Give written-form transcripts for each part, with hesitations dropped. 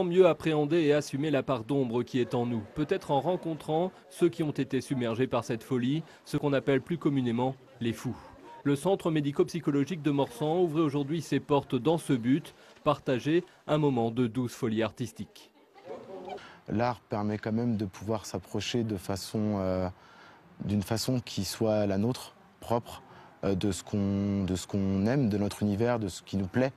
Mieux appréhender et assumer la part d'ombre qui est en nous, peut-être en rencontrant ceux qui ont été submergés par cette folie, ce qu'on appelle plus communément les fous. Le centre médico-psychologique de Morsan ouvre aujourd'hui ses portes dans ce but, partager un moment de douce folie artistique. L'art permet quand même de pouvoir s'approcher d'une façon qui soit la nôtre, propre, de ce qu'on aime, de notre univers, de ce qui nous plaît.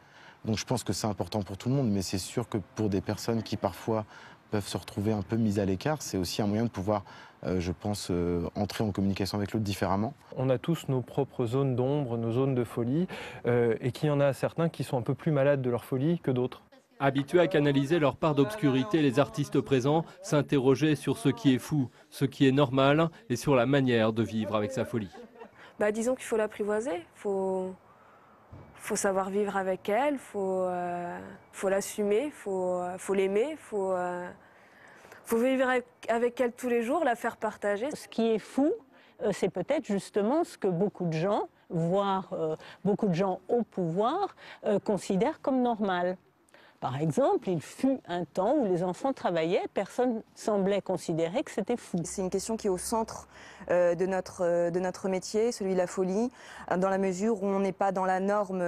Donc je pense que c'est important pour tout le monde, mais c'est sûr que pour des personnes qui parfois peuvent se retrouver un peu mises à l'écart, c'est aussi un moyen de pouvoir, je pense, entrer en communication avec l'autre différemment. On a tous nos propres zones d'ombre, nos zones de folie, et qu'il y en a certains qui sont un peu plus malades de leur folie que d'autres. Habitués à canaliser leur part d'obscurité, les artistes présents s'interrogeaient sur ce qui est fou, ce qui est normal et sur la manière de vivre avec sa folie. Disons qu'il faut l'apprivoiser, faut savoir vivre avec elle, faut l'assumer, faut l'aimer, faut vivre avec elle tous les jours, la faire partager. Ce qui est fou, c'est peut-être justement ce que beaucoup de gens, voire beaucoup de gens au pouvoir, considèrent comme normal. Par exemple, il fut un temps où les enfants travaillaient, personne semblait considérer que c'était fou. C'est une question qui est au centre de notre métier, celui de la folie, dans la mesure où on n'est pas dans la norme,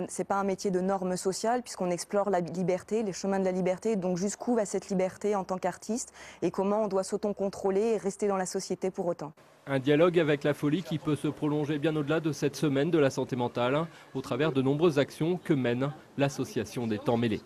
c'est pas un métier de norme sociale, puisqu'on explore la liberté, les chemins de la liberté, donc jusqu'où va cette liberté en tant qu'artiste, et comment on doit s'auto-contrôler et rester dans la société pour autant. Un dialogue avec la folie qui peut se prolonger bien au-delà de cette semaine de la santé mentale, au travers de nombreuses actions que mène l'association des Temps Mêlés.